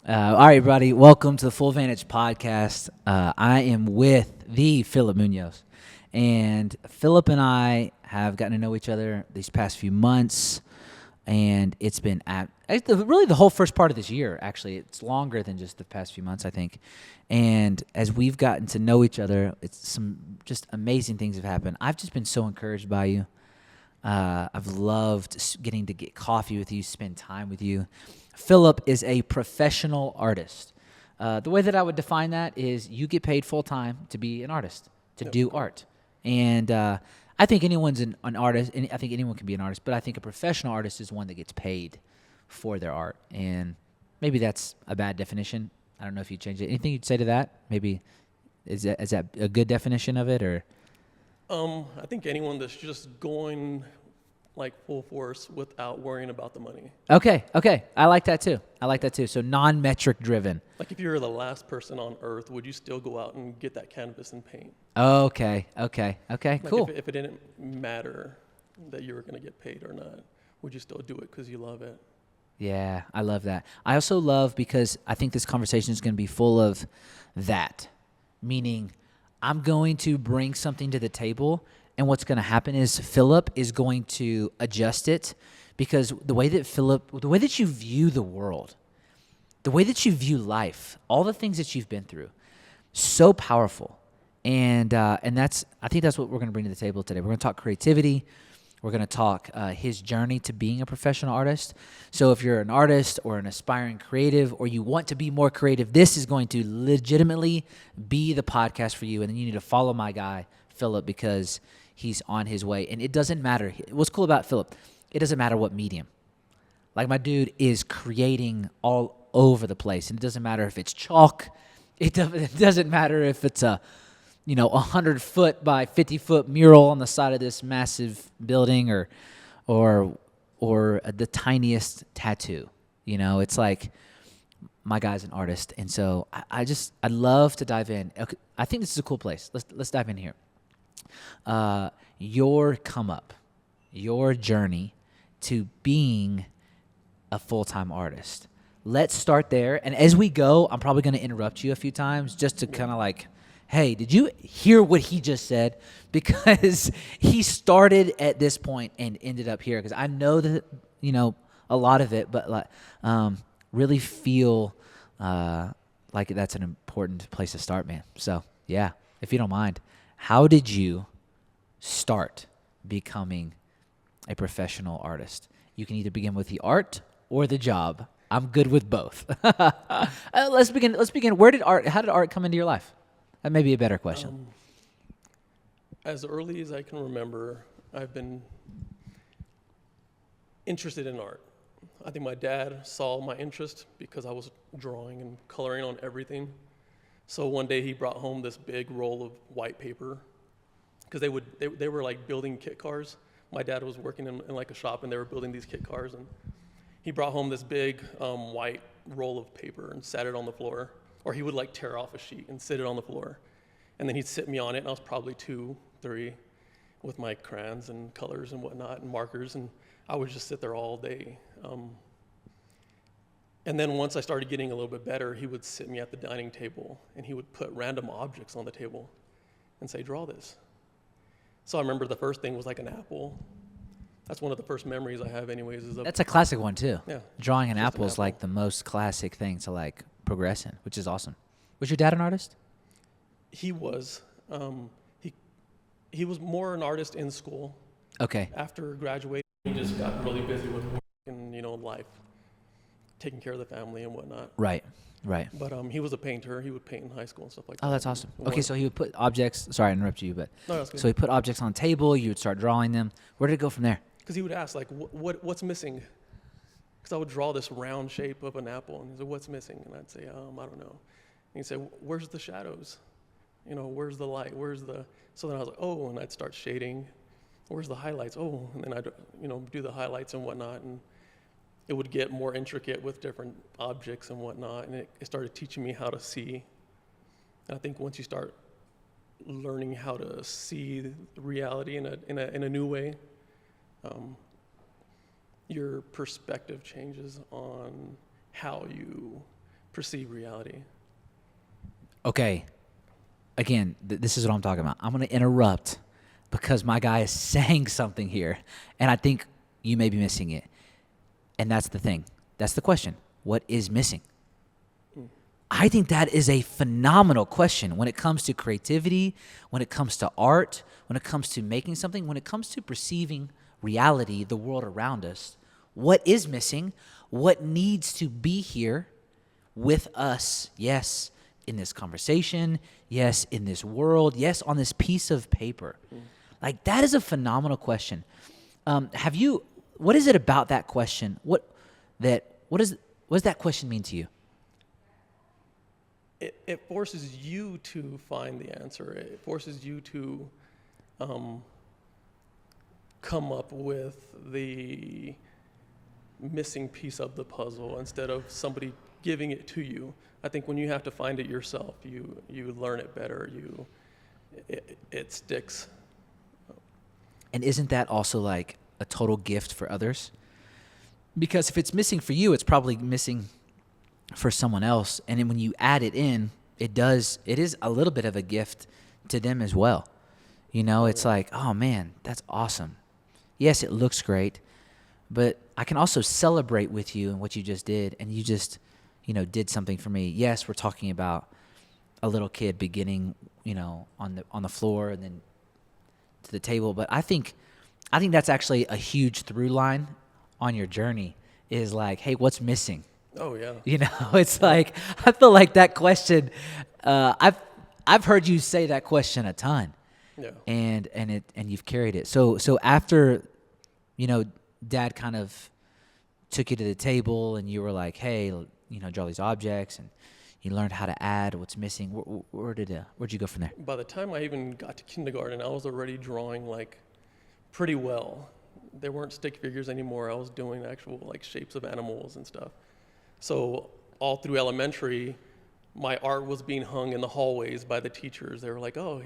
All right, everybody. Welcome to the Full Vantage podcast. I am with the Philip Munoz, and Philip and I have gotten to know each other these past few months, and it's been really the whole first part of this year. Actually, it's longer than just the past few months, I think. And as we've gotten to know each other, it's some just amazing things have happened. I've just been so encouraged by you. I've loved getting to get coffee with you, spend time with you. Philip is a professional artist. The way that I would define that is you get paid full time to be an artist, to do art. And I think anyone's an artist, and I think anyone can be an artist, but I think a professional artist is one that gets paid for their art. And maybe that's a bad definition. I don't know if you changed it. Anything you'd say to that? Maybe is that a good definition of it, or? I think anyone that's just going like full force without worrying about the money. Okay. I like that too. So non-metric driven. Like if you were the last person on earth, would you still go out and get that canvas and paint? Okay, Like cool. if it didn't matter that you were going to get paid or not, would you still do it because you love it? Yeah, I love that. I also love because I think this conversation is going to be full of that, meaning I'm going to bring something to the table, and what's going to happen is Philip is going to adjust it because the way that you view the world, the way that you view life, all the things that you've been through, so powerful. And I think that's what we're going to bring to the table today. We're going to talk creativity. We're going to talk his journey to being a professional artist. So if you're an artist or an aspiring creative or you want to be more creative, this is going to legitimately be the podcast for you. And then you need to follow my guy, Philip, because he's on his way. And it doesn't matter. What's cool about Philip, it doesn't matter what medium. Like my dude is creating all over the place. And it doesn't matter if it's chalk. It doesn't matter if it's a 100-foot by 50-foot mural on the side of this massive building, or the tiniest tattoo. It's like my guy's an artist, and so I'd love to dive in. Okay, I think this is a cool place. Let's dive in here. Your come up, your journey to being a full-time artist. Let's start there, and as we go, I'm probably going to interrupt you a few times just to kind of like, hey, did you hear what he just said? Because he started at this point and ended up here. Because I know that, a lot of it, but really feel like that's an important place to start, man. So, yeah, if you don't mind, how did you start becoming a professional artist? You can either begin with the art or the job. I'm good with both. Let's begin. How did art come into your life? That may be a better question. As early as I can remember, I've been interested in art. I think my dad saw my interest because I was drawing and coloring on everything. So one day he brought home this big roll of white paper because they were like building kit cars. My dad was working in like a shop and they were building these kit cars, and he brought home this big white roll of paper and sat it on the floor. Or he would like tear off a sheet and sit it on the floor. And then he'd sit me on it, and I was probably 2, 3, with my crayons and colors and whatnot and markers, and I would just sit there all day. And then once I started getting a little bit better, he would sit me at the dining table, and he would put random objects on the table and say, draw this. So I remember the first thing was like an apple. That's one of the first memories I have anyways. That's a classic one too. Yeah. Drawing an apple is like the most classic thing to like progress in, which is awesome. Was your dad an artist? He was. He was more an artist in school. Okay. After graduating, he just got really busy with work and life, taking care of the family and whatnot. Right. But he was a painter. He would paint in high school and stuff like that. Oh, that's awesome. Okay, so he would put objects. Sorry, I interrupted you, but no, that's good. So he put objects on the table. You would start drawing them. Where did it go from there? Because he would ask like, what's missing? Because I would draw this round shape of an apple, and he said, what's missing? And I'd say, I don't know. And he'd say, where's the shadows? Where's the light? So then I was like, oh, and I'd start shading. Where's the highlights? Oh, and then I'd, do the highlights and whatnot. And it would get more intricate with different objects and whatnot. And it started teaching me how to see. And I think once you start learning how to see reality in a new way, your perspective changes on how you perceive reality. Okay. Again, this is what I'm talking about. I'm going to interrupt because my guy is saying something here, and I think you may be missing it. And that's the thing. That's the question. What is missing? I think that is a phenomenal question when it comes to creativity, when it comes to art, when it comes to making something, when it comes to perceiving reality, the world around us. What is missing? What needs to be here with us? Yes, in this conversation. Yes, in this world. Yes, on this piece of paper. Like, that is a phenomenal question. What is it about that question? What does that question mean to you? It forces you to find the answer. It forces you to come up with the missing piece of the puzzle instead of somebody giving it to you. I think when you have to find it yourself, you learn it better. It sticks. And isn't that also like a total gift for others? Because if it's missing for you, it's probably missing for someone else. And then when you add it in, it is a little bit of a gift to them as well. You know, it's like, oh man, that's awesome. Yes, it looks great, but I can also celebrate with you and what you just did. And you just, did something for me. Yes, we're talking about a little kid beginning, on the floor and then to the table. But I think that's actually a huge through line on your journey is like, hey, what's missing? Oh yeah. It's like, I feel like that question, I've heard you say that question a ton. Yeah. And you've carried it. So after, Dad kind of took you to the table and you were like, hey, draw these objects, and you learned how to add what's missing. Where'd you go from there? By the time I even got to kindergarten, I was already drawing like pretty well. There weren't stick figures anymore. I was doing actual like shapes of animals and stuff. So all through elementary, my art was being hung in the hallways by the teachers. They were like, oh,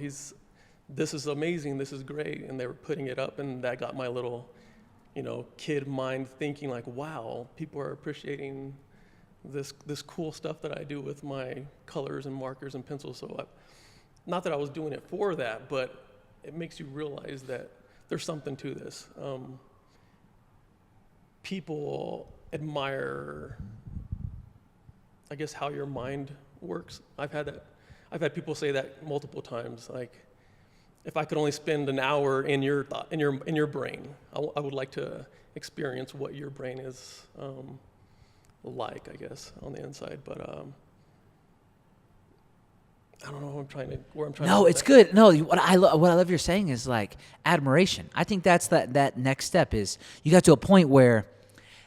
this is amazing, this is great. And they were putting it up, and that got my little, kid mind thinking like, wow, people are appreciating this cool stuff that I do with my colors and markers and pencils. So not that I was doing it for that, but it makes you realize that there's something to this. People admire, I guess, how your mind works. I've had people say that multiple times. Like, if I could only spend an hour in your thought, in your brain, I would like to experience what your brain is like, I guess, on the inside. But I don't know where I'm trying. No, it's good. No, what I love you're saying is like admiration. I think that's that next step is you got to a point where,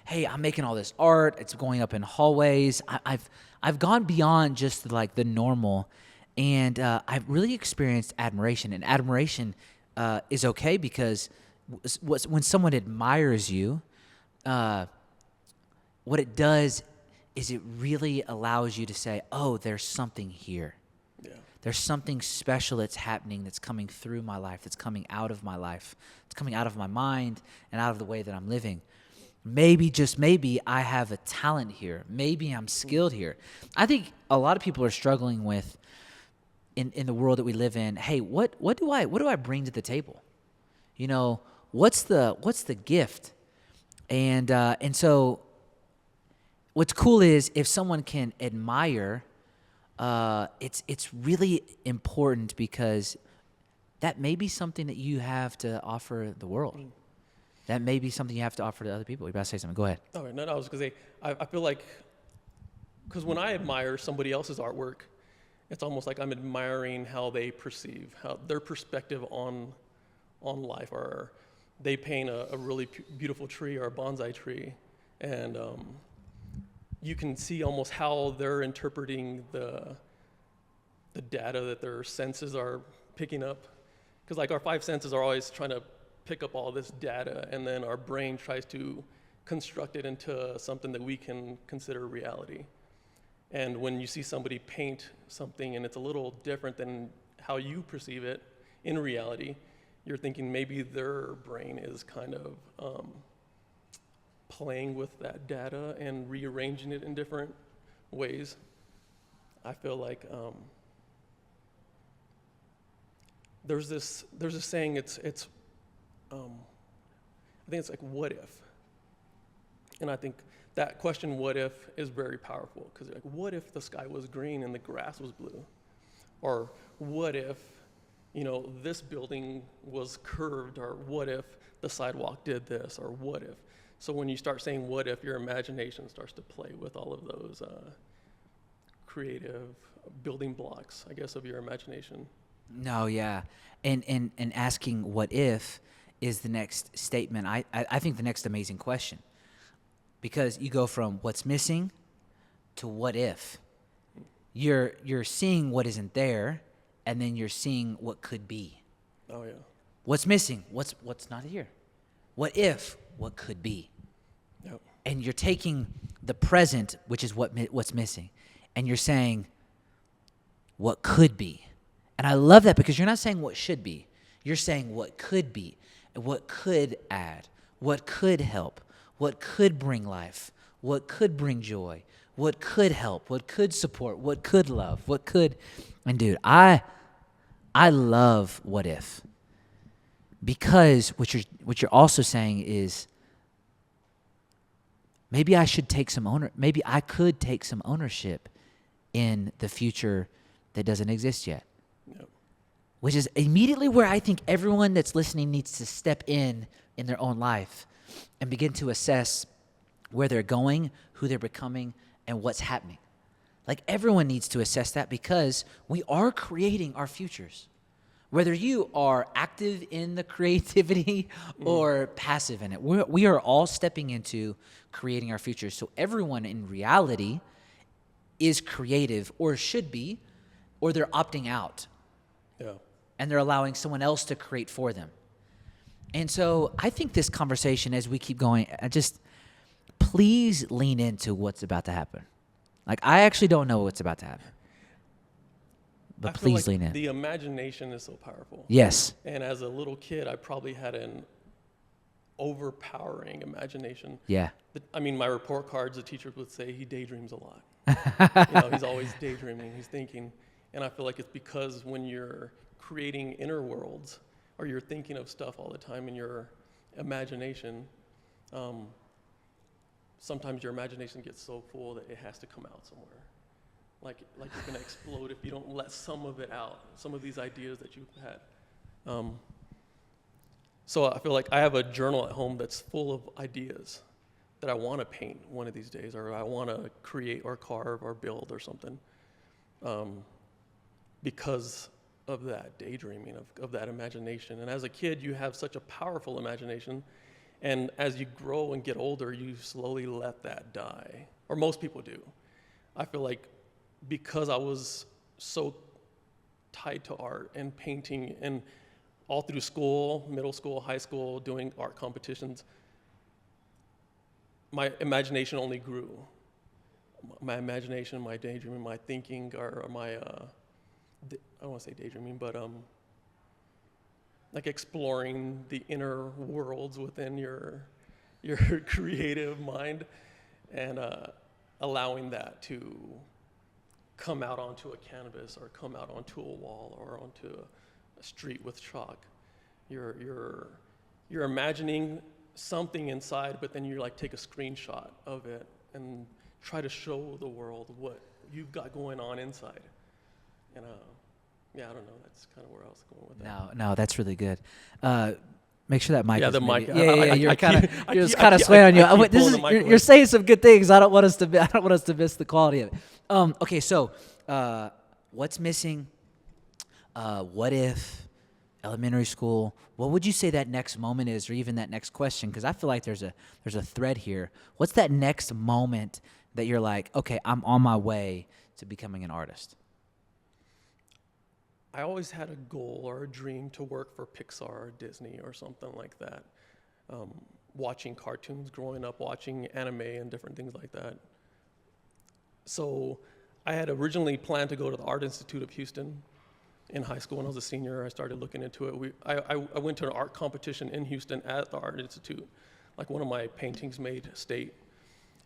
hey, I'm making all this art. It's going up in hallways. I've gone beyond just like the normal, and I've really experienced admiration. And admiration is okay because when someone admires you, what it does is it really allows you to say, oh, there's something here. Yeah. There's something special that's happening, that's coming through my life, that's coming out of my life. It's coming out of my mind and out of the way that I'm living. Maybe, just maybe, I have a talent here. Maybe I'm skilled here. I think a lot of people are struggling with, in the world that we live in, hey, what do I bring to the table? What's the gift? And so what's cool is if someone can admire, it's really important because that may be something that you have to offer the world. That may be something you have to offer to other people. You're about to say something. Go ahead. Oh, no, I was going to say, I feel like, because when I admire somebody else's artwork, it's almost like I'm admiring how they perceive, how their perspective on life. Or they paint a really beautiful tree or a bonsai tree, and you can see almost how they're interpreting the data that their senses are picking up. Because like our five senses are always trying to pick up all this data, and then our brain tries to construct it into something that we can consider reality. And when you see somebody paint something and it's a little different than how you perceive it in reality, you're thinking maybe their brain is kind of playing with that data and rearranging it in different ways. I feel like there's this saying. I think it's like, what if? And I think that question, what if, is very powerful, because like, what if the sky was green and the grass was blue? Or what if, this building was curved? Or what if the sidewalk did this? Or what if? So when you start saying what if, your imagination starts to play with all of those creative building blocks, I guess, of your imagination. No, yeah. And asking what if is the next statement. I think the next amazing question. Because you go from what's missing to what if. You're seeing what isn't there, and then you're seeing what could be. Oh yeah. What's missing? What's not here? What if? What could be? Yep. And you're taking the present, which is what's missing, and you're saying what could be. And I love that, because you're not saying what should be. You're saying what could be, and what could add, what could help, what could bring life, what could bring joy, what could help, what could support, what could love, what could. And dude, I love what if, because what you're also saying is maybe I could take some ownership in the future that doesn't exist yet. Yep. Which is immediately where I think everyone that's listening needs to step in their own life and begin to assess where they're going, who they're becoming, and what's happening. Like, everyone needs to assess that, because we are creating our futures. Whether you are active in the creativity or passive in it, we are all stepping into creating our futures. So everyone in reality is creative, or should be, or they're opting out. Yeah. And they're allowing someone else to create for them. And so I think this conversation, as we keep going, please lean into what's about to happen. Like, I actually don't know what's about to happen. But please lean in. The imagination is so powerful. Yes. And as a little kid, I probably had an overpowering imagination. Yeah. My report cards, the teachers would say he daydreams a lot. He's always daydreaming, he's thinking. And I feel like it's because when you're creating inner worlds, or you're thinking of stuff all the time in your imagination, sometimes your imagination gets so full that it has to come out somewhere. Like you're gonna explode if you don't let some of it out, some of these ideas that you've had. So I feel like I have a journal at home that's full of ideas that I want to paint one of these days, or I want to create or carve or build or something, because of that daydreaming, of that imagination. And as a kid, you have such a powerful imagination, and as you grow and get older, you slowly let that die, or most people do. I feel like because I was so tied to art and painting, and all through school, middle school, high school, doing art competitions, my imagination only grew. My imagination, my daydreaming, my thinking, or my, I don't want to say daydreaming, but like exploring the inner worlds within your creative mind, and allowing that to come out onto a canvas, or come out onto a wall, or onto a street with chalk. You're imagining something inside, but then you like take a screenshot of it and try to show the world what you've got going on inside. And yeah, I don't know. That's kind of where I was going with that. No, that's really good. Make sure that mic. Yeah, is the maybe, mic. Yeah. You're kind of keep swaying on you. pulling the mic away. You're saying some good things. I don't want us to miss the quality of it. Okay, so what's missing? What if? Elementary school. What would you say that next moment is, or even that next question? Because I feel like there's a thread here. What's that next moment that you're like, okay, I'm on my way to becoming an artist? I always had a goal or a dream to work for Pixar or Disney or something like that. Watching cartoons growing up, watching anime and different things like that. So I had originally planned to go to the Art Institute of Houston in high school. When I was a senior, I started looking into it. I went to an art competition in Houston at the Art Institute. Like, one of my paintings made state.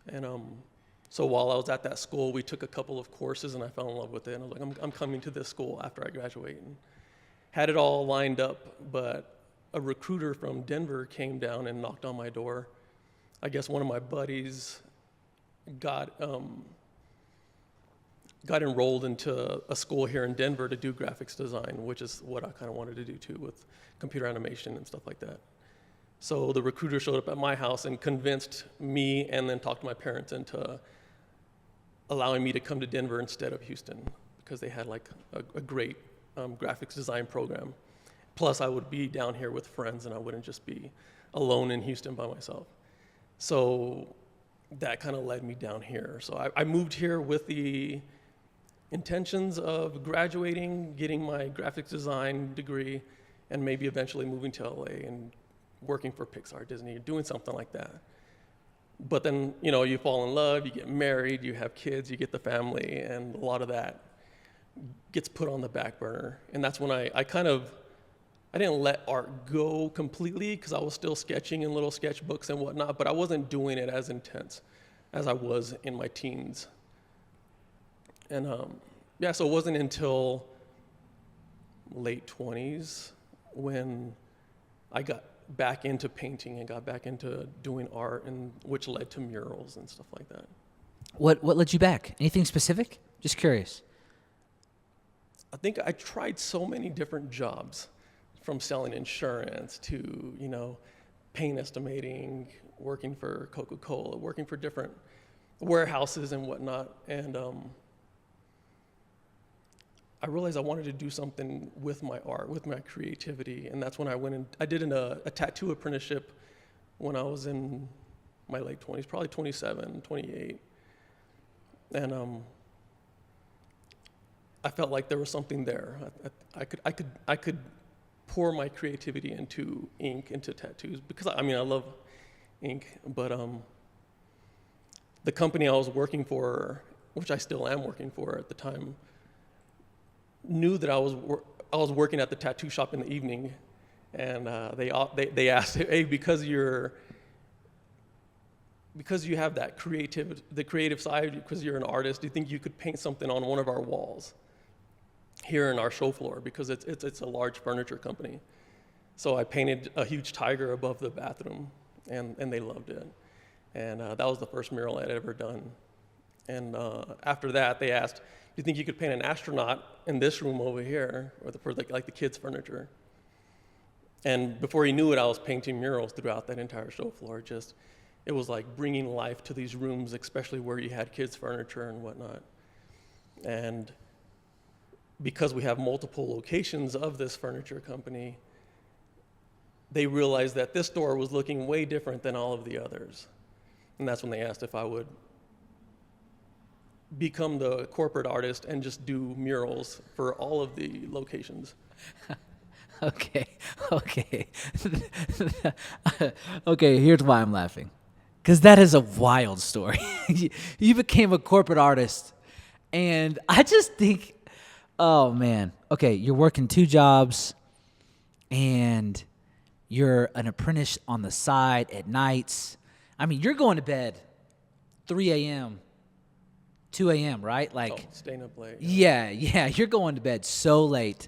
And So while I was at that school, we took a couple of courses, and I fell in love with it. And I was like, I'm coming to this school after I graduate. And had it all lined up, but a recruiter from Denver came down and knocked on my door. I guess one of my buddies got enrolled into a school here in Denver to do graphics design, which is what I kind of wanted to do too, with computer animation and stuff like that. So the recruiter showed up at my house and convinced me, and then talked to my parents into allowing me to come to Denver instead of Houston, because they had like a great graphics design program. Plus I would be down here with friends, and I wouldn't just be alone in Houston by myself. So that kind of led me down here. So I moved here with the intentions of graduating, getting my graphics design degree, and maybe eventually moving to LA and working for Pixar, Disney, doing something like that. But then, you know, you fall in love, you get married, you have kids, you get the family, and a lot of that gets put on the back burner. And that's when I didn't let art go completely, because I was still sketching in little sketchbooks and whatnot, but I wasn't doing it as intense as I was in my teens. And so it wasn't until late 20s when I got back into painting and got back into doing art, and which led to murals and stuff like that. What led you back? Anything specific? Just curious. I think I tried so many different jobs, from selling insurance to, you know, paint estimating, working for Coca-Cola, working for different warehouses and whatnot. And I realized I wanted to do something with my art, with my creativity. And that's when I did a tattoo apprenticeship when I was in my late 20s, probably 27, 28. And I felt like there was something there. I could pour my creativity into ink, into tattoos, because I love ink, but the company I was working for, which I still am working for at the time, knew that I was working at the tattoo shop in the evening, and they asked, hey, because you have that the creative side, because you're an artist, do you think you could paint something on one of our walls here in our show floor, because it's a large furniture company. So I painted a huge tiger above the bathroom, and they loved it. And that was the first mural I'd ever done. And after that, they asked, do you think you could paint an astronaut in this room over here, or for the kids' furniture? And before you knew it, I was painting murals throughout that entire show floor. It was like bringing life to these rooms, especially where you had kids' furniture and whatnot. And because we have multiple locations of this furniture company, they realized that this store was looking way different than all of the others. And that's when they asked if I would become the corporate artist and just do murals for all of the locations. Okay. Okay, here's why I'm laughing. Because that is a wild story. You became a corporate artist, and I just think, oh man, okay, you're working 2 jobs, and you're an apprentice on the side at nights. You're going to bed 3 a.m., 2 a.m., right? Staying up late. Yeah, you're going to bed so late,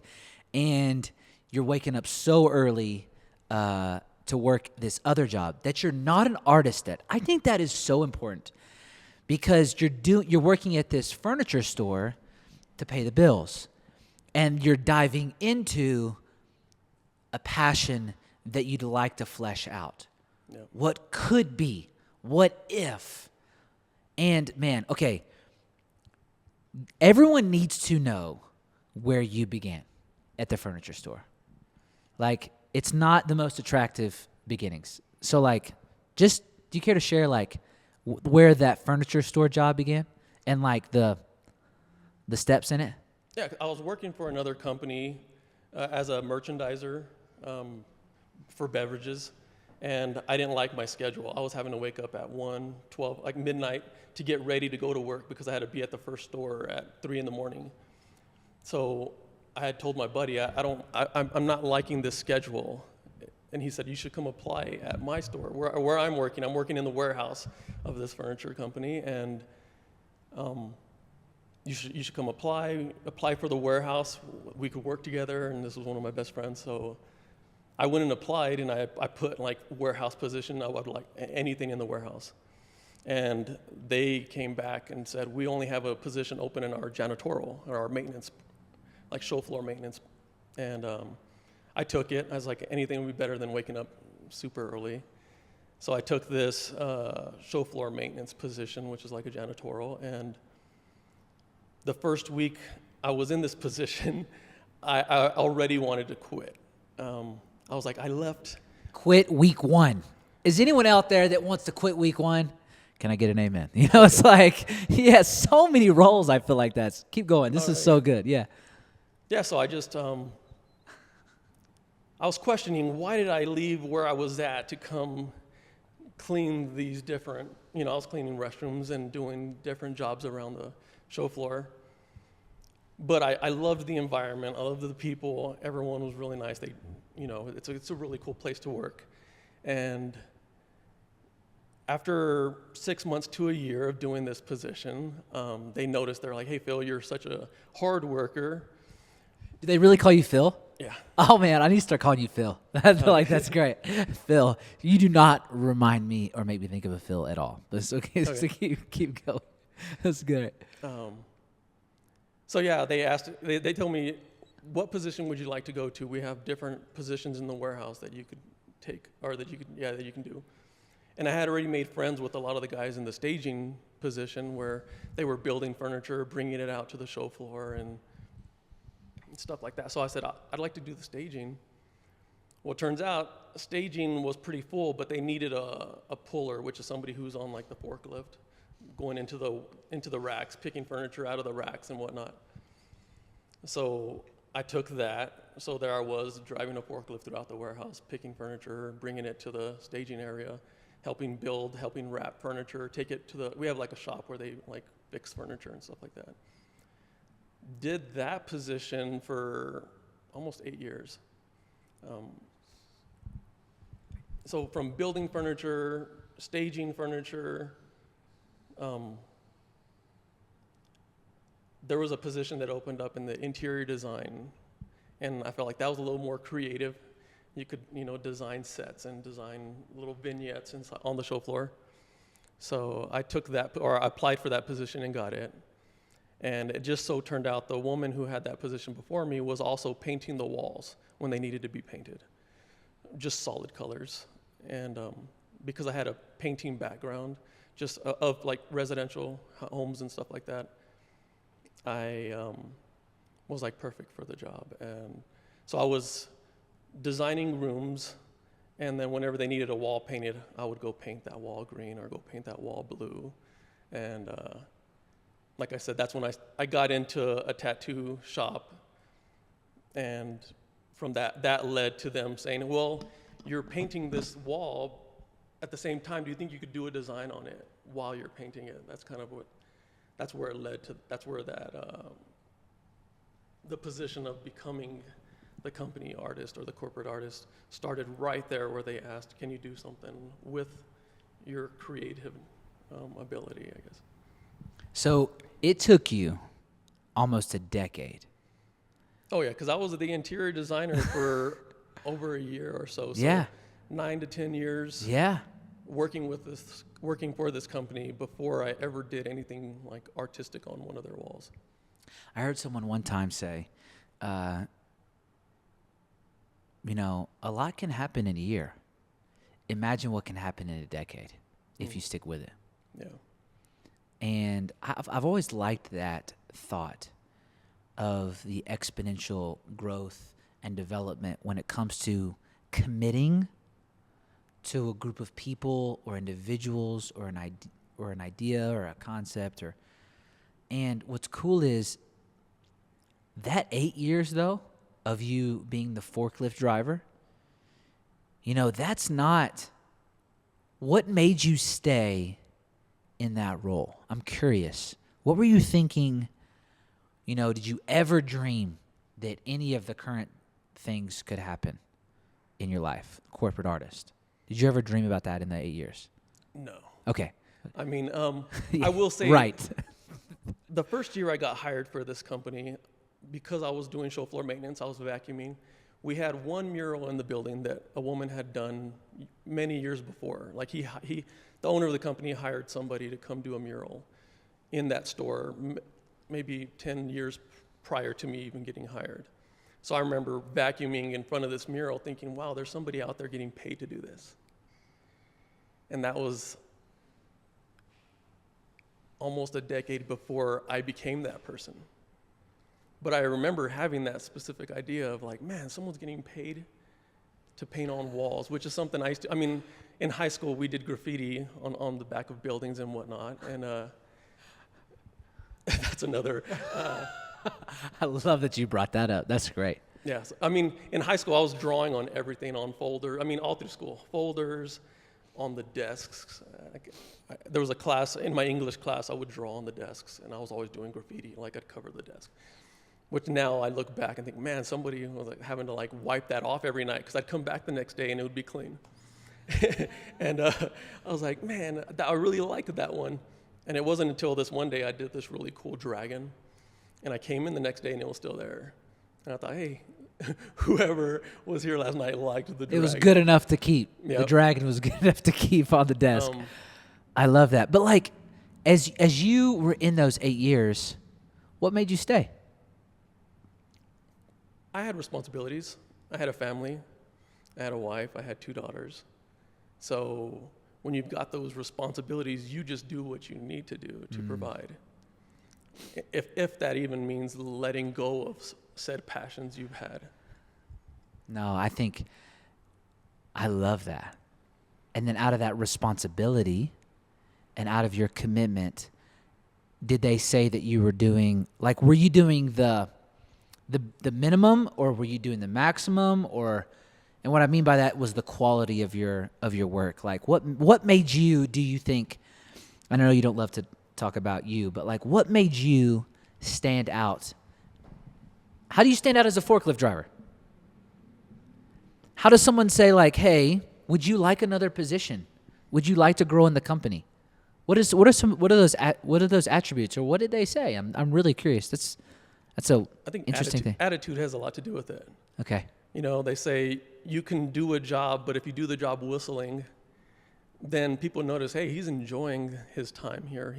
and you're waking up so early to work this other job that you're not an artist at. I think that is so important, because you're working at this furniture store to pay the bills, and you're diving into a passion that you'd like to flesh out. Yep. What could be? What if? And man, okay, everyone needs to know where you began at the furniture store. It's not the most attractive beginnings. So do you care to share where that furniture store job began and the steps in it? Yeah, I was working for another company as a merchandiser for beverages, and I didn't like my schedule. I was having to wake up at 1, 12, midnight to get ready to go to work, because I had to be at the first store at 3 in the morning. So I had told my buddy, I'm not liking this schedule. And he said, you should come apply at my store where I'm working. I'm working in the warehouse of this furniture company. And You should come apply for the warehouse. We could work together, and this was one of my best friends. So I went and applied, and I put like warehouse position. I would like anything in the warehouse. And they came back and said, we only have a position open in our janitorial, or our maintenance, like show floor maintenance. And I took it. I was like, anything would be better than waking up super early. So I took this show floor maintenance position, which is like a janitorial. And the first week I was in this position, I already wanted to quit. I was like, I left. Quit week 1. Is anyone out there that wants to quit week 1? Can I get an amen? You know, it's like, yeah, so many roles. I feel like that. Keep going. This is so good. Yeah. Yeah. So I just, I was questioning, why did I leave where I was at to come clean these different, I was cleaning restrooms and doing different jobs around the show floor. But I loved the environment. I loved the people. Everyone was really nice. They, it's a really cool place to work. And after 6 months to a year of doing this position, they noticed, they're like, hey, Phil, you're such a hard worker. Do they really call you Phil? Yeah. Oh, man, I need to start calling you Phil. I feel like that's great. Phil, you do not remind me or make me think of a Phil at all. But it's okay. So keep going. That's good. So yeah, they told me, what position would you like to go to? We have different positions in the warehouse that you could take, or that you can do. And I had already made friends with a lot of the guys in the staging position, where they were building furniture, bringing it out to the show floor and stuff like that. So I said, I'd like to do the staging. Well, it turns out staging was pretty full, but they needed a puller, which is somebody who's on like the forklift, going into the racks, picking furniture out of the racks and whatnot. So I took that. So there I was, driving a forklift throughout the warehouse, picking furniture, bringing it to the staging area, helping build, helping wrap furniture, take it to we have like a shop where they like fix furniture and stuff like that. Did that position for almost 8 years. So from building furniture, staging furniture, there was a position that opened up in the interior design, and I felt like that was a little more creative. You could, design sets and design little vignettes on the show floor. So I took that, or I applied for that position and got it. And it just so turned out the woman who had that position before me was also painting the walls when they needed to be painted, just solid colors. And because I had a painting background, just of like residential homes and stuff like that, I was like perfect for the job. And so I was designing rooms, and then whenever they needed a wall painted, I would go paint that wall green or go paint that wall blue. And like I said, that's when I got into a tattoo shop, and from that led to them saying, well, you're painting this wall at the same time. Do you think you could do a design on it while you're painting it? That's where it led to, that's where the position of becoming the company artist or the corporate artist started right there, where they asked, can you do something with your creative ability, I guess. So it took you almost a decade. Oh yeah, because I was the interior designer for over a year or so. Yeah. 9 to 10 years. Yeah. Working for this company before I ever did anything like artistic on one of their walls. I heard someone one time say, a lot can happen in a year. Imagine what can happen in a decade if you stick with it. Yeah. And I've always liked that thought of the exponential growth and development when it comes to committing to a group of people or individuals or an idea or a concept. And what's cool is that 8 years, though, of you being the forklift driver, that's not what made you stay in that role. I'm curious. What were you thinking? Did you ever dream that any of the current things could happen in your life, corporate artist? Did you ever dream about that in the 8 years? No. Okay. I mean, I will say right. the first year I got hired for this company, because I was doing show floor maintenance, I was vacuuming. We had one mural in the building that a woman had done many years before. Like the owner of the company hired somebody to come do a mural in that store, maybe 10 years prior to me even getting hired. So I remember vacuuming in front of this mural thinking, wow, there's somebody out there getting paid to do this. And that was almost a decade before I became that person. But I remember having that specific idea of like, man, someone's getting paid to paint on walls, which is something I used to, I mean, in high school we did graffiti on the back of buildings and whatnot, and that's another. I love that you brought that up. That's great. Yes, I mean, in high school I was drawing on everything on folder. I mean, all through school, folders, on the desks. There was a class, in my English class, I would draw on the desks, and I was always doing graffiti, like I'd cover the desk. Which now I look back and think, man, somebody was like having to like wipe that off every night, because I'd come back the next day and it would be clean. And I was like, man, I really liked that one. And it wasn't until this one day I did this really cool dragon, and I came in the next day and it was still there. And I thought, hey, whoever was here last night liked the dragon. It was good enough to keep. Yep. The dragon was good enough to keep on the desk. I love that. But like, as you were in those 8 years, what made you stay? I had responsibilities. I had a family. I had a wife. I had 2 daughters. So when you've got those responsibilities, you just do what you need to do to provide. If that even means letting go of said passions you've had. No, I love that. And then out of that responsibility and out of your commitment, did they say that you were doing, like, were you doing the minimum, or were you doing the maximum, or, and what I mean by that was the quality of your work. Like, what made you, do you think, I know you don't love to talk about you, but like, what made you stand out? How do you stand out as a forklift driver? How does someone say like, hey, would you like another position? Would you like to grow in the company? What are those attributes, or what did they say? I'm really curious. That's I think interesting thing. Attitude has a lot to do with it. Okay. You know, they say you can do a job, but if you do the job whistling, then people notice, hey, he's enjoying his time here.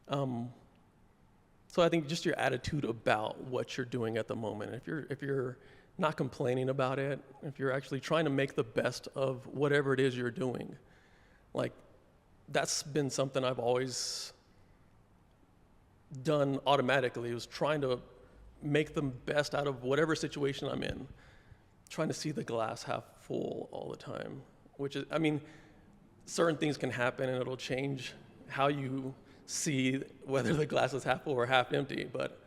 So I think just your attitude about what you're doing at the moment. If you're not complaining about it, if you're actually trying to make the best of whatever it is you're doing, like, that's been something I've always done automatically, was trying to make the best out of whatever situation I'm in, trying to see the glass half full all the time, which is, I mean, certain things can happen and it'll change how you see whether the glass is half full or half empty, but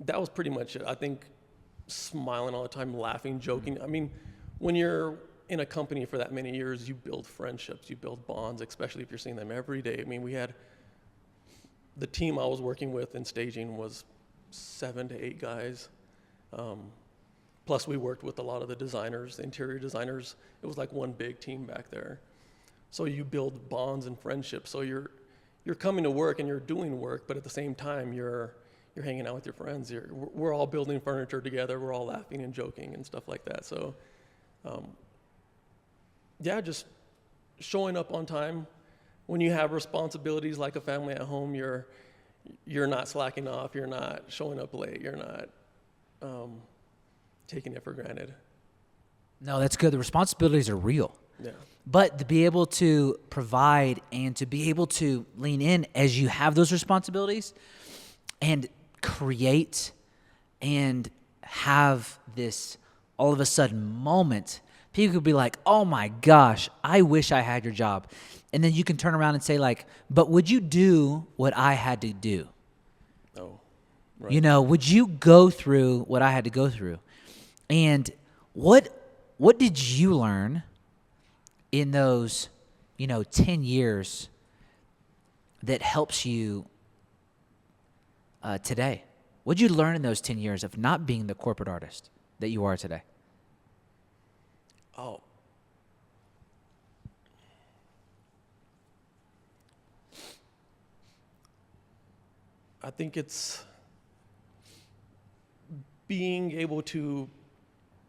that was pretty much it. I think smiling all the time, laughing, joking. I mean, when you're in a company for that many years, you build friendships, you build bonds, especially if you're seeing them every day. I mean, we had, the team I was working with in staging was 7 to 8 guys. Plus we worked with a lot of the designers, the interior designers. It was like one big team back there. So you build bonds and friendships. So you're coming to work and you're doing work, but at the same time you're hanging out with your friends. We're all building furniture together. We're all laughing and joking and stuff like that. So, yeah, just showing up on time. When you have responsibilities like a family at home, you're not slacking off. You're not showing up late. You're not taking it for granted. No, that's good. The responsibilities are real. Yeah. But to be able to provide and to be able to lean in as you have those responsibilities and create and have this all of a sudden moment, people could be like, oh my gosh, I wish I had your job. And then you can turn around and say like, but would you do what I had to do? Oh, right. You know, would you go through what I had to go through? And what did you learn in those, 10 years that helps you today? What did you learn in those 10 years of not being the corporate artist that you are today? Oh. I think it's being able to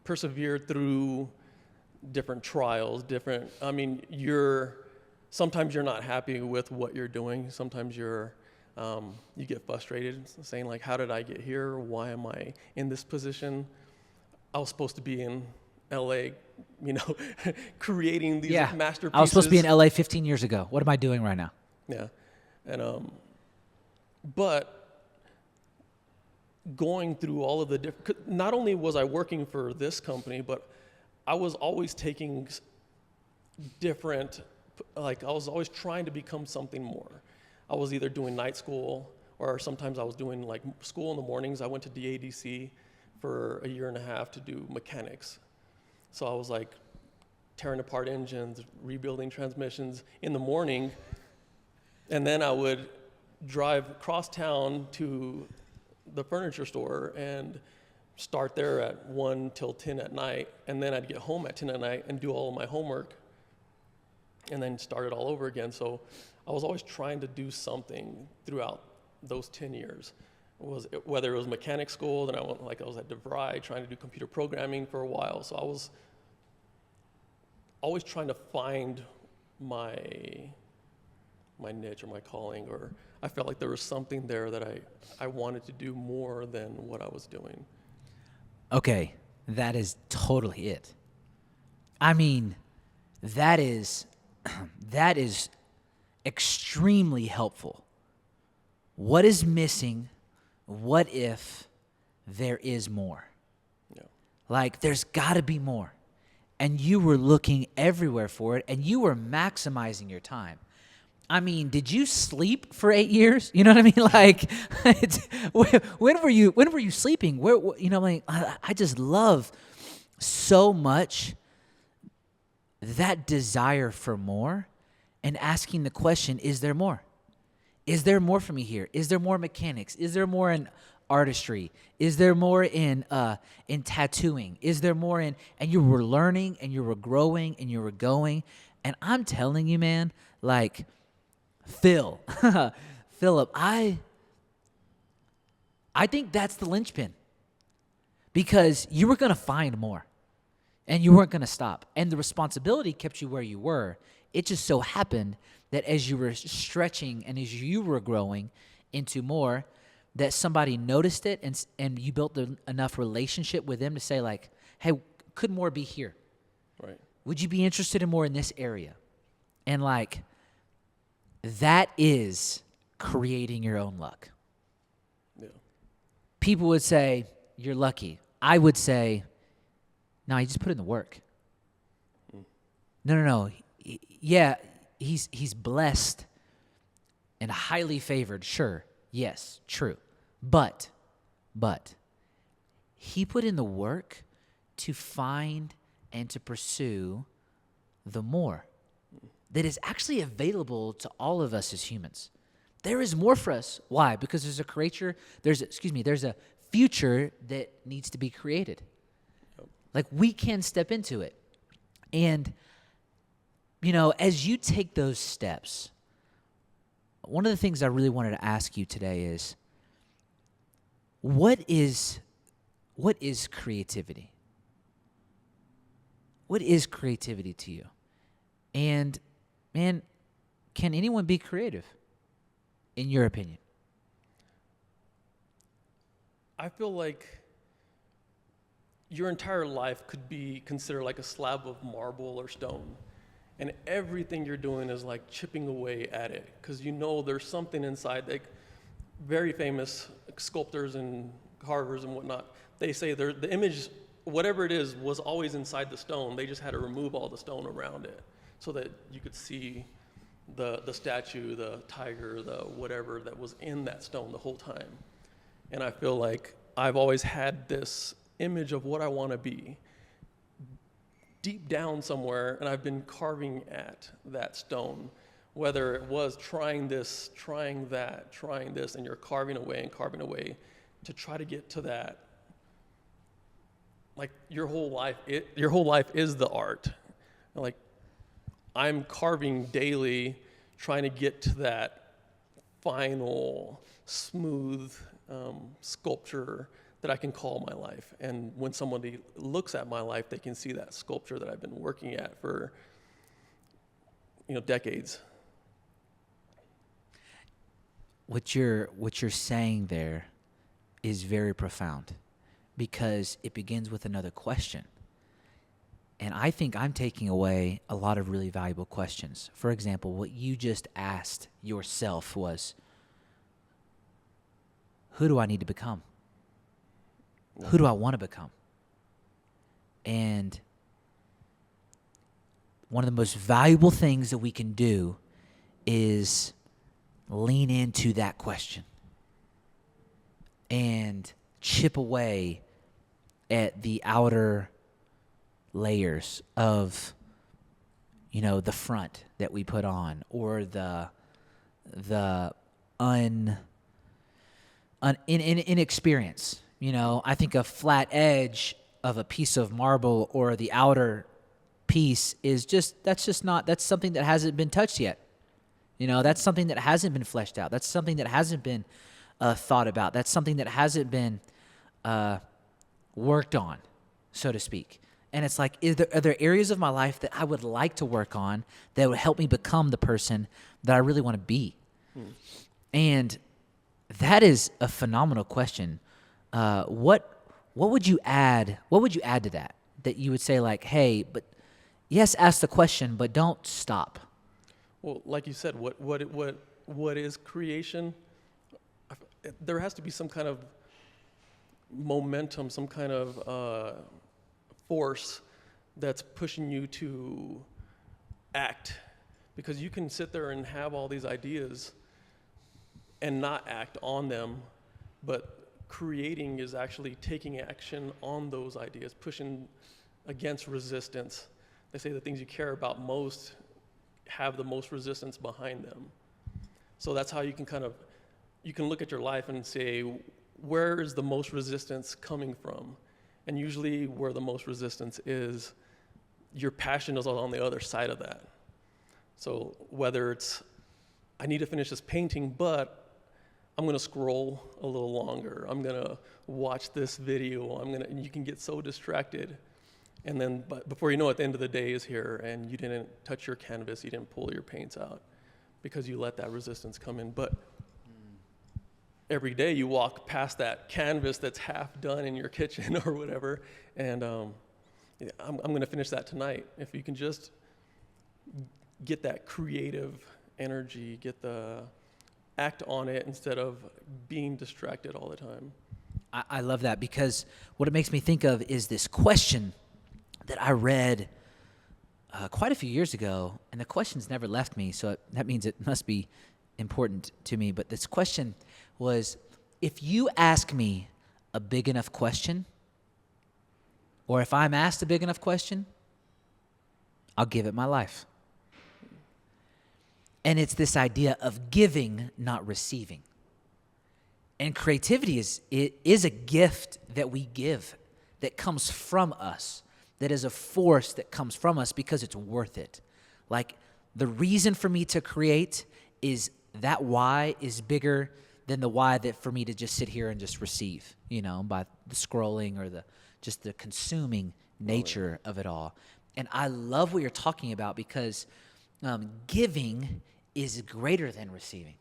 persevere through different trials, sometimes you're not happy with what you're doing. Sometimes you get frustrated saying like, how did I get here? Why am I in this position? I was supposed to be in LA, creating these masterpieces. I was supposed to be in LA 15 years ago. What am I doing right now? Yeah. And, but going through all of the different, not only was I working for this company, but I was always taking different, I was always trying to become something more. I was either doing night school, or sometimes I was doing like school in the mornings. I went to DADC for a year and a half to do mechanics. So I was like tearing apart engines, rebuilding transmissions in the morning, and then I would drive across town to the furniture store and start there at 1 till 10 at night, and then I'd get home at 10 at night and do all of my homework and then start it all over again. So I was always trying to do something throughout those 10 years. Whether it was mechanic school, then I was at DeVry trying to do computer programming for a while. So I was always trying to find my niche or my calling, or I felt like there was something there that I wanted to do more than what I was doing. Okay, that is totally it. I mean, that is extremely helpful. What is missing? What if there is more? Yeah. Like, there's got to be more. And you were looking everywhere for it, and you were maximizing your time. I mean, did you sleep for 8 years? You know what I mean? Like, when were you sleeping? I just love so much that desire for more, and asking the question, is there more? Is there more for me here? Is there more mechanics? Is there more in artistry? Is there more in tattooing? Is there more in, and you were learning and you were growing and you were going. And I'm telling you, man, like, Philip, I think that's the linchpin, because you were going to find more and you weren't going to stop. And the responsibility kept you where you were. It just so happened that as you were stretching and as you were growing into more, that somebody noticed it, and you built enough relationship with them to say like, hey, could more be here? Right. Would you be interested in more in this area? And like, that is creating your own luck. Yeah. People would say, you're lucky. I would say, no, you just put in the work. No. Yeah, he's blessed and highly favored, sure. Yes, true. But he put in the work to find and to pursue the more that is actually available to all of us as humans. There is more for us. Why? Because there's a future that needs to be created. Like, we can step into it. And, as you take those steps, one of the things I really wanted to ask you today is, what is creativity? What is creativity to you? And, man, can anyone be creative, in your opinion? I feel like your entire life could be considered like a slab of marble or stone. And everything you're doing is like chipping away at it, because there's something inside. Like, very famous sculptors and carvers and whatnot, they say the image, whatever it is, was always inside the stone. They just had to remove all the stone around it so that you could see the statue, the tiger, the whatever that was in that stone the whole time. And I feel like I've always had this image of what I want to be deep down somewhere, and I've been carving at that stone, whether it was trying this, trying that, trying this, and you're carving away to try to get to that. Like, your whole life is the art. Like, I'm carving daily, trying to get to that final smooth sculpture that I can call my life. And when somebody looks at my life, they can see that sculpture that I've been working at for, decades. What you're saying there is very profound, because it begins with another question. And I think I'm taking away a lot of really valuable questions. For example, what you just asked yourself was, who do I need to become? Who do I want to become? And one of the most valuable things that we can do is lean into that question and chip away at the outer layers of, the front that we put on, or the inexperience. I think a flat edge of a piece of marble or the outer piece is that's something that hasn't been touched yet. That's something that hasn't been fleshed out. That's something that hasn't been thought about. That's something that hasn't been worked on, so to speak. And it's like, are there areas of my life that I would like to work on that would help me become the person that I really want to be? And that is a phenomenal question. What would you add? What would you add to that? That you would say, like, hey, but yes, ask the question, but don't stop. Well, like you said, what is creation? There has to be some kind of momentum, some kind of force that's pushing you to act, because you can sit there and have all these ideas and not act on them, but creating is actually taking action on those ideas, pushing against resistance. They say the things you care about most have the most resistance behind them. So that's how you can look at your life and say, where is the most resistance coming from? And usually where the most resistance is, your passion is on the other side of that. So whether it's, I need to finish this painting, but I'm going to scroll a little longer. I'm going to watch this video. And you can get so distracted. And then, but before you know it, the end of the day is here, and you didn't touch your canvas, you didn't pull your paints out because you let that resistance come in. But every day you walk past that canvas that's half done in your kitchen or whatever, and I'm going to finish that tonight. If you can just get that creative energy, act on it instead of being distracted all the time. I love that, because what it makes me think of is this question that I read quite a few years ago, and the question's never left me, so that means it must be important to me. But this question was, if you ask me a big enough question, or if I'm asked a big enough question, I'll give it my life. And it's this idea of giving, not receiving. And creativity is a gift that we give, that comes from us, that is a force that comes from us because it's worth it. Like, the reason for me to create is that why is bigger than the why that for me to just sit here and just receive, by the scrolling or just the consuming nature of it all. And I love what you're talking about, because giving is greater than receiving.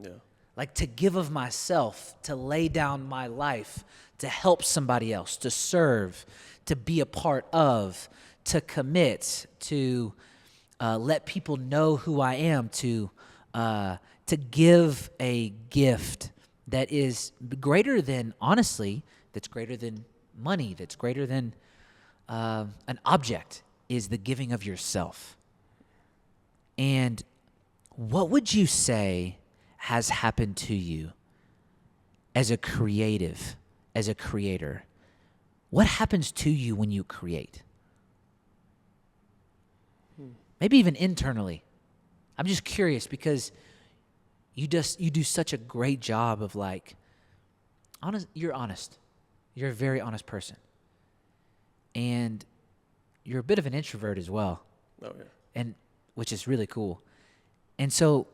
Yeah. Like, to give of myself, to lay down my life, to help somebody else, to serve, to be a part of, to commit, to let people know who I am, to give a gift that is greater than, honestly, that's greater than money, that's greater than an object, is the giving of yourself. And what would you say has happened to you as a creative, as a creator? What happens to you when you create? Maybe even internally. I'm just curious, because you do such a great job of, like, you're honest. You're a very honest person. And you're a bit of an introvert as well. Oh, yeah. And which is really cool. And so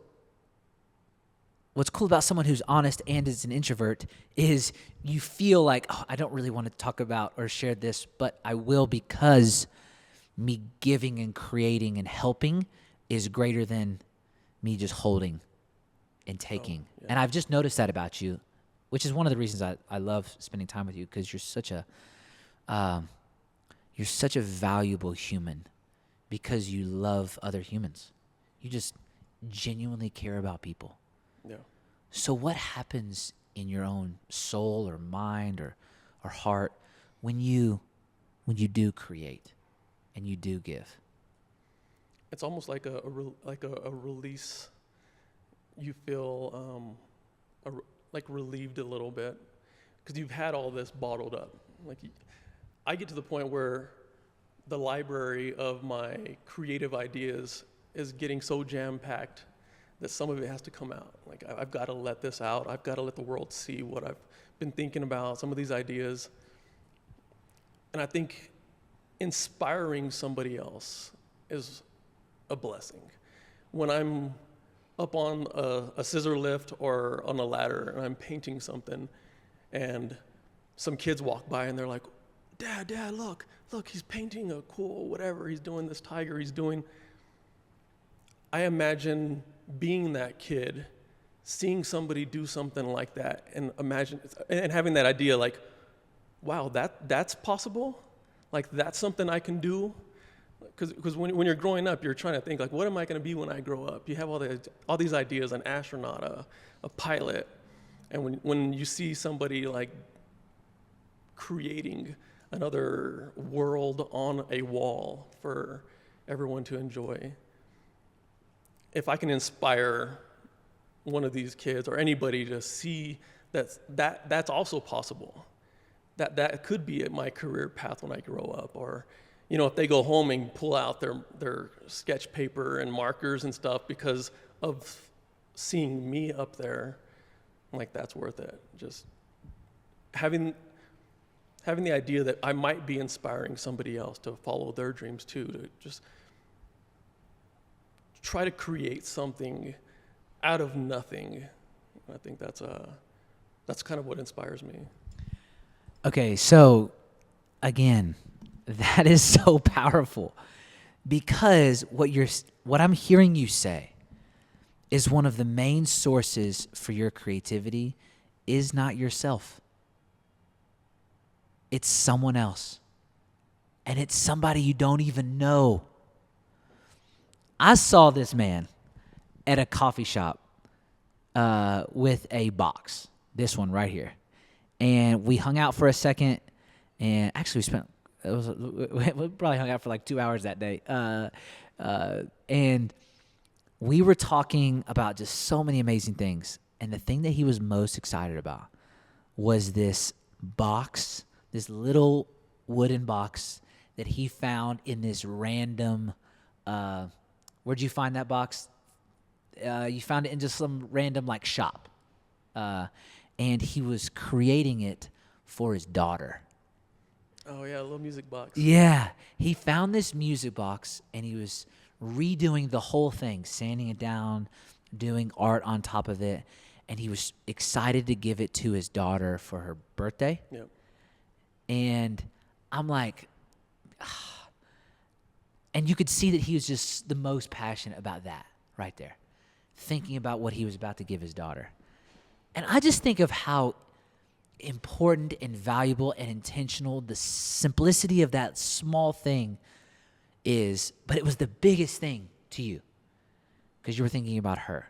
what's cool about someone who's honest and is an introvert is you feel like, oh, I don't really want to talk about or share this, but I will because me giving and creating and helping is greater than me just holding and taking. yeah. And I've just noticed that about you, which is one of the reasons I love spending time with you, because you're such a valuable human because you love other humans. You just genuinely care about people. Yeah. So what happens in your own soul or mind or heart when you do create and you do give? It's almost like a release. You feel like relieved a little bit because you've had all this bottled up. I get to the point where the library of my creative ideas is getting so jam-packed that some of it has to come out. Like, I've got to let this out. I've got to let the world see what I've been thinking about, some of these ideas. And I think inspiring somebody else is a blessing. When I'm up on a scissor lift or on a ladder and I'm painting something and some kids walk by and they're like, Dad, look, he's painting a cool whatever, he's doing this tiger, I imagine being that kid, seeing somebody do something like that and having that idea like, wow, that's possible? Like, that's something I can do? Because when you're growing up, you're trying to think, like, what am I going to be when I grow up? You have all these ideas, an astronaut, a pilot, and when you see somebody, like, creating another world on a wall for everyone to enjoy, if I can inspire one of these kids or anybody to see that's also possible, that could be my career path when I grow up, or if they go home and pull out their sketch paper and markers and stuff because of seeing me up there, I'm like, that's worth it. Just having the idea that I might be inspiring somebody else to follow their dreams too, to just try to create something out of nothing. I think that's kind of what inspires me. Okay, so again, that is so powerful because what I'm hearing you say is one of the main sources for your creativity is not yourself. It's someone else. And it's somebody you don't even know. I saw this man at a coffee shop with a box, this one right here. And we hung out for a second, and actually we probably hung out for like 2 hours that day. And we were talking about just so many amazing things. And the thing that he was most excited about was this box, this little wooden box that he found in this random, where'd you find that box? You found it in just some random like shop. And he was creating it for his daughter. Oh yeah, a little music box. Yeah, he found this music box and he was redoing the whole thing, sanding it down, doing art on top of it, and he was excited to give it to his daughter for her birthday. Yep. And I'm like, and you could see that he was just the most passionate about that right there, thinking about what he was about to give his daughter. And I just think of how important and valuable and intentional the simplicity of that small thing is, but it was the biggest thing to you because you were thinking about her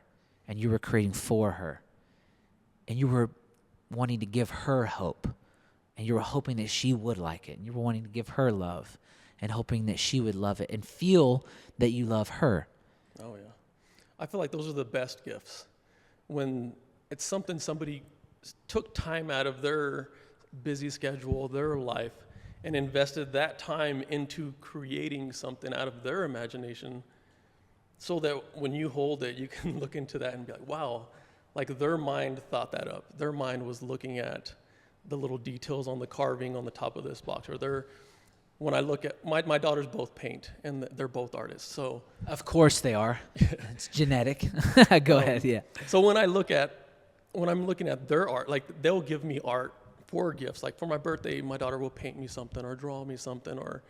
and you were creating for her and you were wanting to give her hope and you were hoping that she would like it and you were wanting to give her love and hoping that she would love it and feel that you love her. Oh yeah. I feel like those are the best gifts when it's something somebody took time out of their busy schedule, their life, and invested that time into creating something out of their imagination so that when you hold it, you can look into that and be like, wow, like their mind thought that up. Their mind was looking at the little details on the carving on the top of this box, or when I look at my daughters both paint, and they're both artists. So Of course they are. It's genetic. Go ahead. Yeah. so when I'm looking at their art, like they'll give me art for gifts. Like for my birthday, my daughter will paint me something or draw me something, or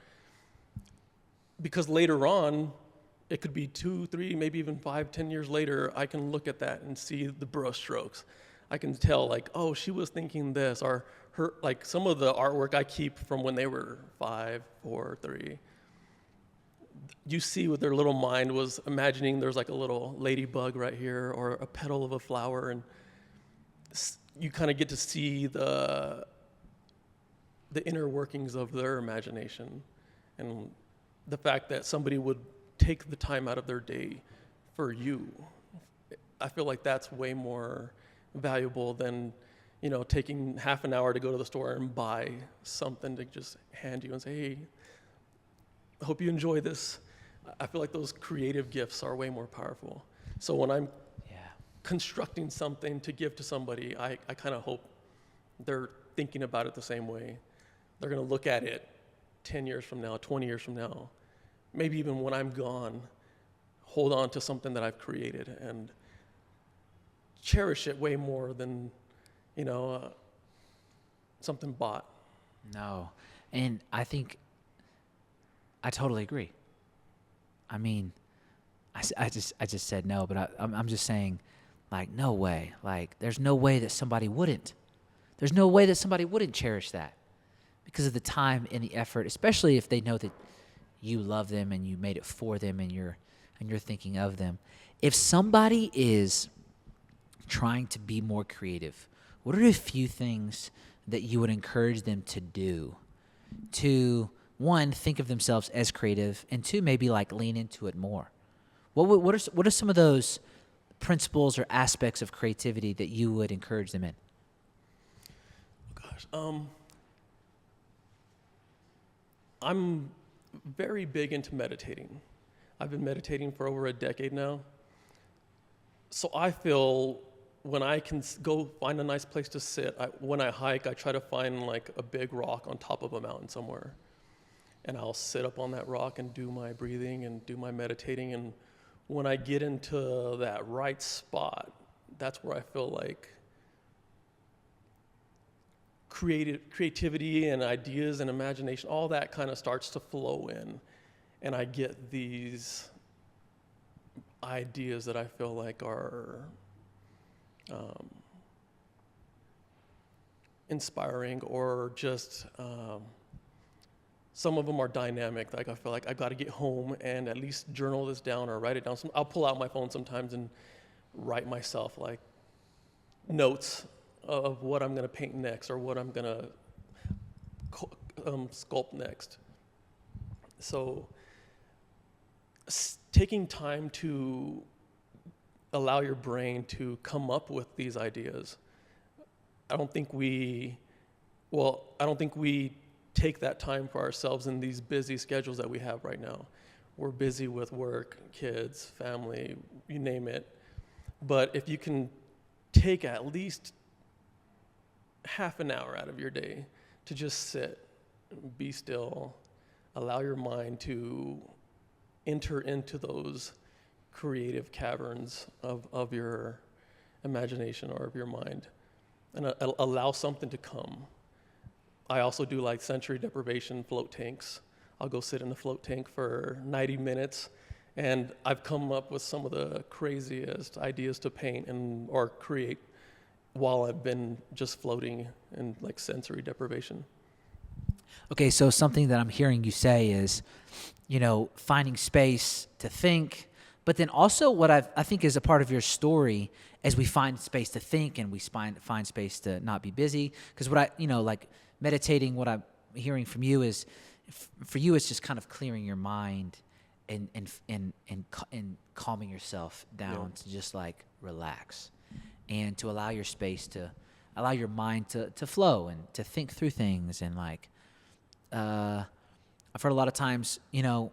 because later on, it could be 2, 3, maybe even 5, 10 years later, I can look at that and see the brush strokes. I can tell like, oh, she was thinking this, or her, like some of the artwork I keep from when they were 5, 4, 3. You see what their little mind was imagining. There's like a little ladybug right here, or a petal of a flower, and you kind of get to see the inner workings of their imagination, and the fact that somebody would take the time out of their day for you. I feel like that's way more valuable than, taking half an hour to go to the store and buy something to just hand you and say, hey, I hope you enjoy this. I feel like those creative gifts are way more powerful. So when I'm constructing something to give to somebody, I kind of hope they're thinking about it the same way. They're going to look at it 10 years from now, 20 years from now, maybe even when I'm gone, hold on to something that I've created and cherish it way more than, something bought. No. And I think I totally agree. I mean, I just said no, but I'm just saying, like, no way. Like, there's no way that somebody wouldn't. There's no way that somebody wouldn't cherish that because of the time and the effort, especially if they know that you love them and you made it for them and you're thinking of them. If somebody is trying to be more creative, what are a few things that you would encourage them to do to, one, think of themselves as creative, and two, maybe like lean into it more? What are some of those principles or aspects of creativity that you would encourage them in? Gosh, I'm very big into meditating. I've been meditating for over a decade now. So I feel when I can go find a nice place to sit, when I hike, I try to find like a big rock on top of a mountain somewhere. And I'll sit up on that rock and do my breathing and do my meditating. And when I get into that right spot, that's where I feel like creativity and ideas and imagination, all that kind of starts to flow in. And I get these ideas that I feel like are inspiring, or just some of them are dynamic. Like I feel like I've got to get home and at least journal this down or write it down. I'll pull out my phone sometimes and write myself like notes of what I'm going to paint next or what I'm going to sculpt next. So taking time to allow your brain to come up with these ideas. I don't think we take that time for ourselves in these busy schedules that we have right now. We're busy with work, kids, family, you name it. But if you can take at least half an hour out of your day to just sit, be still, allow your mind to enter into those creative caverns of your imagination or of your mind, and allow something to come. I also do like sensory deprivation float tanks. I'll go sit in a float tank for 90 minutes, and I've come up with some of the craziest ideas to paint or create while I've been just floating in like sensory deprivation. Okay, so something that I'm hearing you say is, finding space to think, but then also what I think is a part of your story as we find space to think and we find space to not be busy. Because like meditating, what I'm hearing from you is, for you, it's just kind of clearing your mind and calming yourself down to just like relax and to allow your space to allow your mind to flow and to think through things. And like, I've heard a lot of times,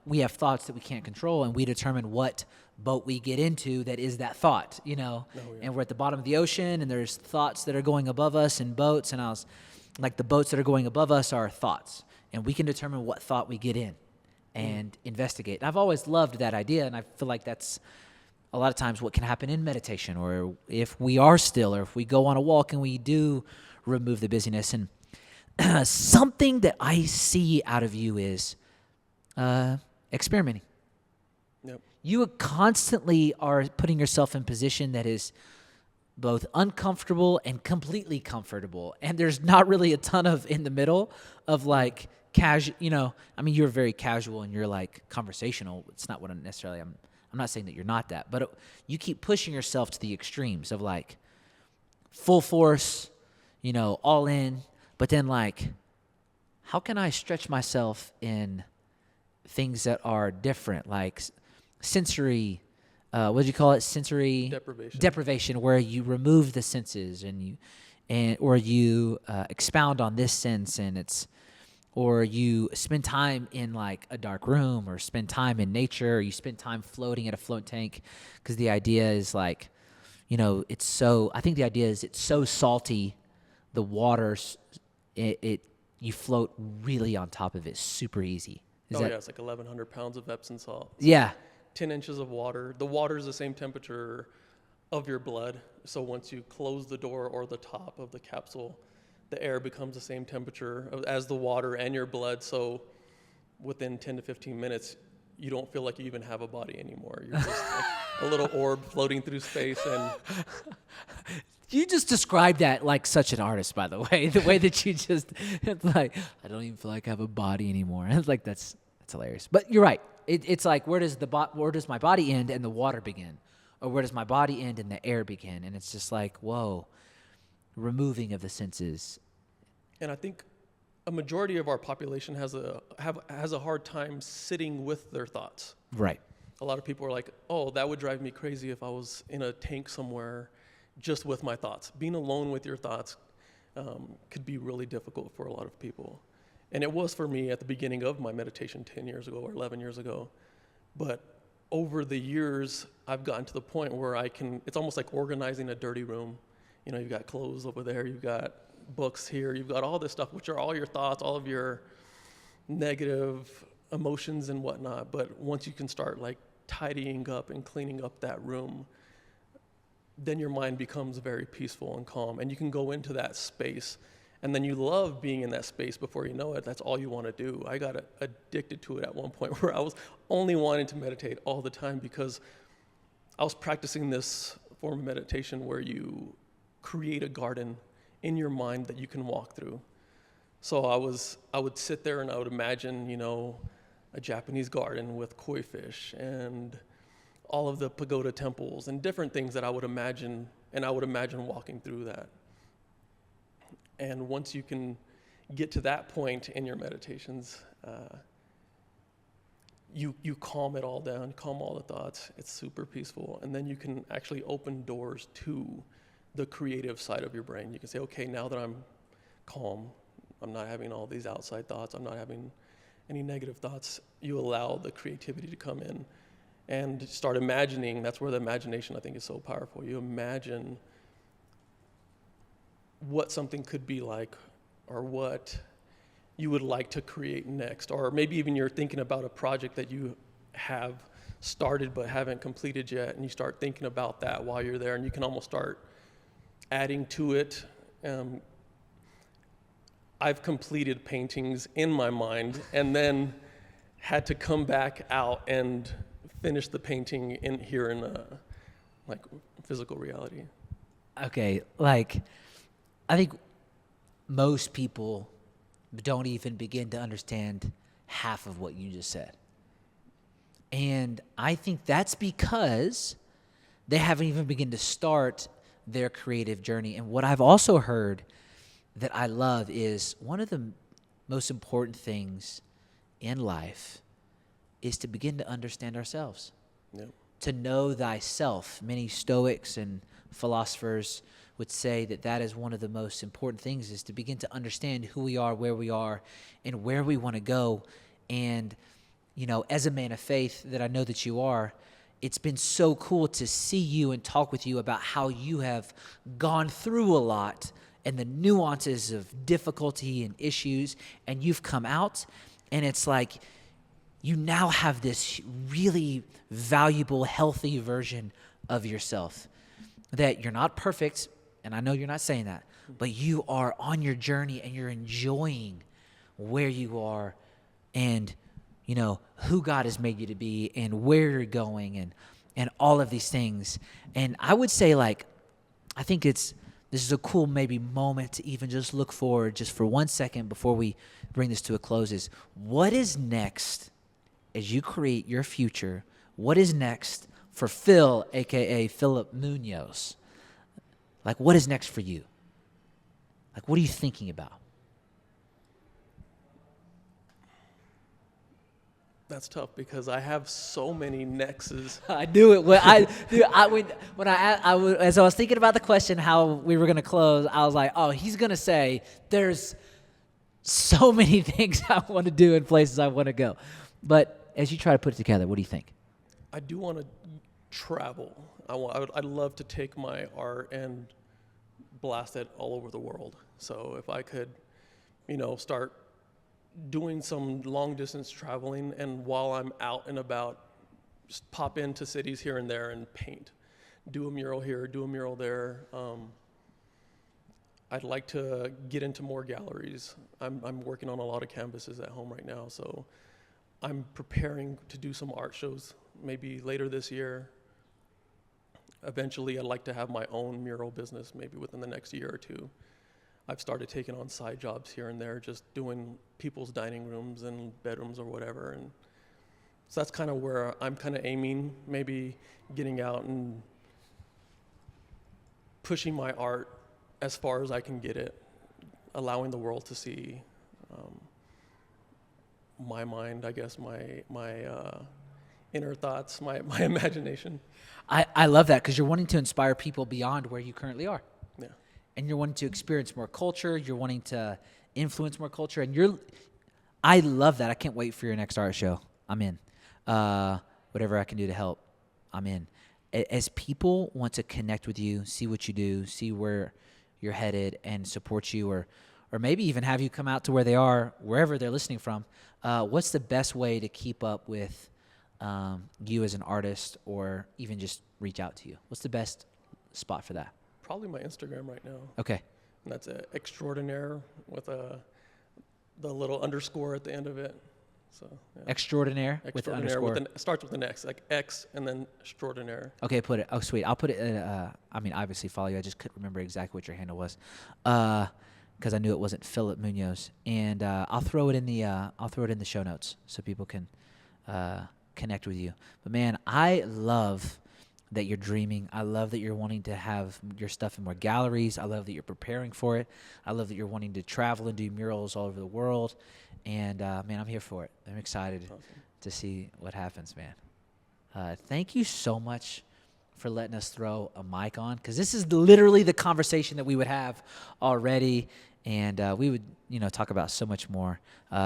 we have thoughts that we can't control, and we determine what boat we get into that is that thought, and we're at the bottom of the ocean, and there's thoughts that are going above us in boats. And I was like the boats that are going above us are our thoughts, and we can determine what thought we get in and investigate. And I've always loved that idea, and I feel like that's a lot of times what can happen in meditation, or if we are still, or if we go on a walk and we do remove the busyness. And something that I see out of you is experimenting. Yep. You constantly are putting yourself in position that is both uncomfortable and completely comfortable. And there's not really a ton of in the middle of like casual, I mean, you're very casual and you're like conversational. It's not what I'm not saying that you're not that, but you keep pushing yourself to the extremes of like full force, all in, but then like, how can I stretch myself in things that are different, like sensory, what do you call it? Sensory deprivation, where you remove the senses or you expound on this sense, or you spend time in like a dark room, or spend time in nature, or you spend time floating at a float tank, because the idea is like, I think the idea is it's so salty, the water's, you float really on top of it, super easy. It's like 1,100 pounds of Epsom salt. Yeah. 10 inches of water. The water is the same temperature of your blood. So once you close the door or the top of the capsule, the air becomes the same temperature as the water and your blood. So within 10 to 15 minutes, you don't feel like you even have a body anymore. You're just like a little orb floating through space. And you just described that like such an artist, by the way. The way that you just, it's like, I don't even feel like I have a body anymore. And it's like, that's hilarious. But you're right. It's like, where does my body end and the water begin? Or where does my body end and the air begin? And it's just like, whoa, removing of the senses. And I think a majority of our population has a hard time sitting with their thoughts. Right. A lot of people are like, oh, that would drive me crazy if I was in a tank somewhere just with my thoughts. Being alone with your thoughts could be really difficult for a lot of people. And it was for me at the beginning of my meditation 10 years ago or 11 years ago. But over the years, I've gotten to the point where it's almost like organizing a dirty room. You've got clothes over there, you've got books here, you've got all this stuff, which are all your thoughts, all of your negative emotions and whatnot. But once you can start like tidying up and cleaning up that room, then your mind becomes very peaceful and calm, and you can go into that space. And then you love being in that space before you know it. That's all you want to do. I got addicted to it at one point where I was only wanting to meditate all the time, because I was practicing this form of meditation where you create a garden in your mind that you can walk through. So I would sit there and I would imagine, a Japanese garden with koi fish and all of the pagoda temples and different things that I would imagine, and I would imagine walking through that. And once you can get to that point in your meditations, you calm it all down, calm all the thoughts. It's super peaceful. And then you can actually open doors to the creative side of your brain. You can say, okay, now that I'm calm, I'm not having all these outside thoughts, I'm not having any negative thoughts. You allow the creativity to come in and start imagining. That's where the imagination, I think, is so powerful. You imagine what something could be like, or what you would like to create next, or maybe even you're thinking about a project that you have started but haven't completed yet, and you start thinking about that while you're there, and you can almost start adding to it. I've completed paintings in my mind and then had to come back out and finish the painting in like physical reality. Okay, like, I think most people don't even begin to understand half of what you just said. And I think that's because they haven't even begun to start their creative journey. And what I've also heard that I love is one of the most important things in life is to begin to understand ourselves. Yep. To know thyself. Many Stoics and philosophers would say that is one of the most important things, is to begin to understand who we are, and where we want to go. And, as a man of faith that I know that you are, it's been so cool to see you and talk with you about how you have gone through a lot and the nuances of difficulty and issues, and you've come out, and it's like you now have this really valuable, healthy version of yourself, that you're not perfect, and I know you're not saying that, but you are on your journey and you're enjoying where you are and, you know, who God has made you to be and where you're going and all of these things. And I would say, like, I think this is a cool maybe moment to even just look forward just for 1 second before we bring this to a close, is what is next as you create your future? What is next for Phil, a.k.a. Philip Munoz? Like, what is next for you? Like, what are you thinking about? That's tough because I have so many nexts. I knew it. As I was thinking about the question, how we were going to close, I was like, oh, he's going to say there's so many things I want to do and places I want to go. But as you try to put it together, what do you think? I do want to travel. I'd love to take my art and blast it all over the world. So if I could, start doing some long distance traveling, and while I'm out and about, just pop into cities here and there and paint. Do a mural here, do a mural there. I'd like to get into more galleries. I'm working on a lot of canvases at home right now, so I'm preparing to do some art shows maybe later this year. Eventually, I'd like to have my own mural business maybe within the next year or two. I've started taking on side jobs here and there, just doing people's dining rooms and bedrooms or whatever. And so that's kind of where I'm kind of aiming, maybe getting out and pushing my art as far as I can get it, allowing the world to see my mind, I guess, my inner thoughts, my imagination. I love that, because you're wanting to inspire people beyond where you currently are. Yeah. And you're wanting to experience more culture. You're wanting to influence more culture. And I love that. I can't wait for your next art show. I'm in. Whatever I can do to help, I'm in. As people want to connect with you, see what you do, see where you're headed, and support you, or maybe even have you come out to where they are, wherever they're listening from, what's the best way to keep up with you as an artist, or even just reach out to you? What's the best spot for that? Probably my Instagram right now. Okay. And that's extraordinaire with the little underscore at the end of it. So yeah. Extraordinaire with the underscore. Starts with an X, like X and then extraordinaire. Okay, put it. Oh, sweet. I'll put it. Obviously follow you. I just couldn't remember exactly what your handle was, because I knew it wasn't Philip Munoz. And I'll throw it in the show notes so people can connect with you. But man, I love that you're dreaming. I love that you're wanting to have your stuff in more galleries. I love that you're preparing for it. I love that you're wanting to travel and do murals all over the world. And man, I'm here for it. I'm excited to see what happens, man. Thank you so much for letting us throw a mic on, because this is literally the conversation that we would have already, and we would, talk about so much more.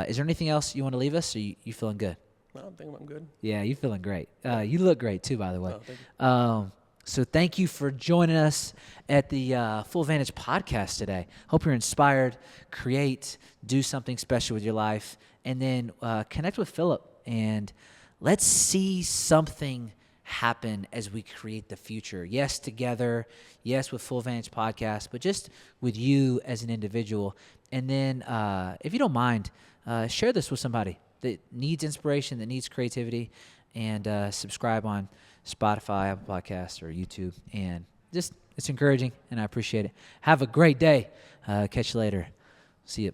Is there anything else you want to leave us, or you feeling good? No, I'm thinking I'm good. Yeah, you feeling great. You look great too, by the way. Oh, thank you. So thank you for joining us at the Full Vantage podcast today. Hope you're inspired, create, do something special with your life, and then connect with Philip, and let's see something happen as we create the future. Yes, together. Yes, with Full Vantage podcast, but just with you as an individual. And then if you don't mind, share this with somebody that needs inspiration, that needs creativity, and subscribe on Spotify, Apple Podcasts, or YouTube. And just, it's encouraging, and I appreciate it. Have a great day. Catch you later. See you.